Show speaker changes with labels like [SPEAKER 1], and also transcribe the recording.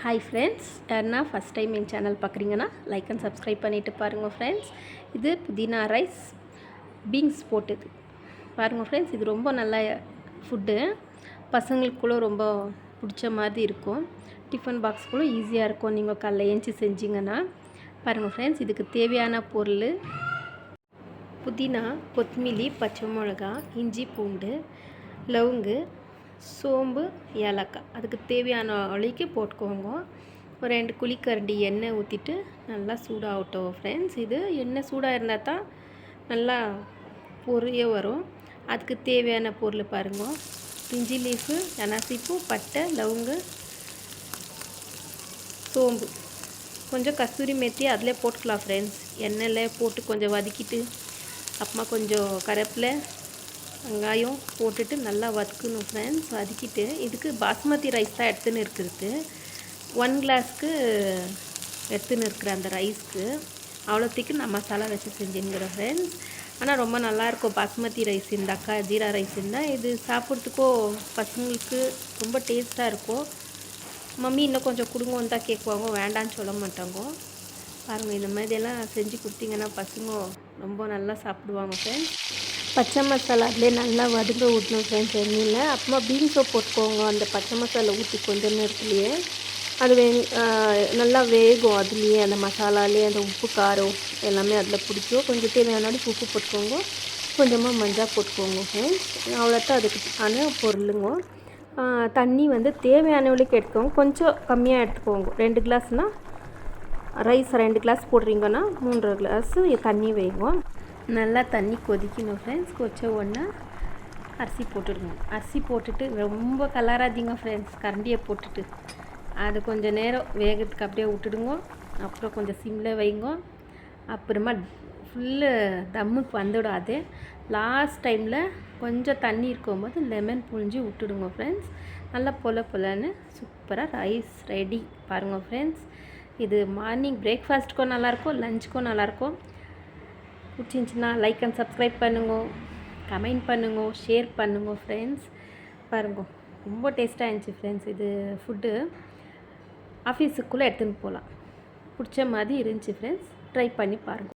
[SPEAKER 1] Hi friends, யாருன்னா first time என் channel பார்க்குறீங்கன்னா like and subscribe பண்ணிவிட்டு பாருங்கள் ஃப்ரெண்ட்ஸ். இது புதினா ரைஸ் பீன்ஸ் போட்டது பாருங்கள் ஃப்ரெண்ட்ஸ். இது ரொம்ப நல்ல ஃபுட்டு, பசங்களுக்குள்ளே ரொம்ப பிடிச்ச மாதிரி இருக்கும். டிஃபன் பாக்ஸ்க்குள்ளே ஈஸியாக இருக்கும் நீங்கள் காலைல ஏஞ்சி செஞ்சிங்கன்னா. பாருங்கள் ஃப்ரெண்ட்ஸ், இதுக்கு தேவையான பொருள் புதினா, கொத்தமல்லி, பச்சை மிளகா, இஞ்சி பூண்டு, லவங்கு, சோம்பு, ஏலக்காய். அதுக்கு தேவையான அளவுக்கு போட்டுக்கோங்க. ஒரு 2 குழிக்கரண்டி எண்ணெய் ஊற்றிட்டு நல்லா சூடாகட்டும் ஃப்ரெண்ட்ஸ். இது எண்ணெய் சூடாக இருந்தால் தான் நல்லா பொரிய வரும். அதுக்கு தேவையான பொருள் பாருங்கள். இஞ்சி லீஃபு, அனாசிப்பூ, பட்டை, லவங்கு, சோம்பு, கொஞ்சம் கஸ்தூரி மேத்தி அதிலே போட்டுக்கலாம் ஃப்ரெண்ட்ஸ். எண்ணெயில் போட்டு கொஞ்சம் வதக்கிட்டு அப்புறமா கொஞ்சம் கருவேப்பிலை, வெங்காயம் போட்டுட்டு நல்லா வதக்கணும் ஃப்ரெண்ட்ஸ். வதக்கிட்டு இதுக்கு பாஸ்மதி ரைஸ் தான் எடுத்துன்னு இருக்கிறது. 1 கிளாஸ்க்கு எடுத்துன்னு இருக்கிற அந்த ரைஸ்க்கு அவ்வளோத்துக்கு நான் மசாலா வச்சு செஞ்சுங்கிறேன் ஃப்ரெண்ட்ஸ். ஆனால் ரொம்ப நல்லாயிருக்கும் பாஸ்மதி ரைஸ் இருந்தாக்கா, ஜீரா ரைஸ் இருந்தால் இது சாப்பிட்றதுக்கோ பசங்களுக்கு ரொம்ப டேஸ்ட்டாக இருக்கும். மம்மி இன்னும் கொஞ்சம் கொடுங்கன்னு தான் கேட்குவாங்க, வேண்டான்னு சொல்ல மாட்டாங்க. பாருங்கள், இந்த மாதிரியெல்லாம் செஞ்சு கொடுத்தீங்கன்னா பசங்க ரொம்ப நல்லா சாப்பிடுவாங்க ஃப்ரெண்ட்ஸ். பச்சை மசாலா அதிலே நல்லா வதங்க விடணும் ஃப்ரெண்ட்ஸ் எண்ணெயில். அப்புறமா பீன்ஸை போட்டுக்கோங்க. அந்த பச்சை மசாலா ஊற்றி கொஞ்ச நேரத்துலையே அது நல்லா வேகும். அதுலேயே அந்த மசாலாலேயே அந்த உப்பு காரம் எல்லாமே அதில் பிடிக்கும். கொஞ்சம் தேவையான உப்பு போட்டுக்கோங்க, கொஞ்சமாக மஞ்சள் போட்டுக்கோங்க ஃப்ரெண்ட்ஸ். அவ்வளோதான் அதுக்கு ஆன பொருளுங்க. தண்ணி தேவையானவளுக்கு எடுத்துக்கோங்க, கொஞ்சம் கம்மியாக எடுத்துக்கோங்க. 2 கிளாஸ்னால் ரைஸ் 2 கிளாஸ் போடுறீங்கன்னா 3 கிளாஸ் தண்ணி வைங்க. நல்லா தண்ணி கொதிக்கணும் ஃப்ரெண்ட்ஸ். கொதிச்ச உடனே அரிசி போட்டுடுங்க. அரிசி போட்டுட்டு ரொம்ப கலராதிங்க ஃப்ரெண்ட்ஸ். கரண்டியை போட்டுட்டு அது கொஞ்சம் நேரம் வேகத்துக்கு அப்படியே விட்டுடுங்க. அப்புறம் கொஞ்சம் சிம்மில் வைங்க. அப்புறமா ஃபுல்லு தம்முக்கு வந்துவிடாது. லாஸ்ட் டைமில் கொஞ்சம் தண்ணி இருக்கும்போது லெமன் புழிஞ்சு விட்டுடுங்க ஃப்ரெண்ட்ஸ். நல்லா பொலன்னு சூப்பராக ரைஸ் ரெடி. பாருங்கள் ஃப்ரெண்ட்ஸ், இது மார்னிங் பிரேக்ஃபாஸ்ட்டுக்கும் நல்லாயிருக்கும், லஞ்சுக்கும் நல்லாயிருக்கும். பிடிச்சிருந்துச்சின்னா லைக் அண்ட் சப்ஸ்கிரைப் பண்ணுங்க, கமெண்ட் பண்ணுங்க, ஷேர் பண்ணுங்க ஃப்ரெண்ட்ஸ். பாருங்க, ரொம்ப டேஸ்ட்டாக இருந்துச்சு ஃப்ரெண்ட்ஸ். இது ஃபுட்டு ஆஃபீஸுக்குள்ளே எடுத்துன்னு போகலாம். பிடிச்ச மாதிரி இருந்துச்சு ஃப்ரெண்ட்ஸ். ட்ரை பண்ணி பாருங்கள்.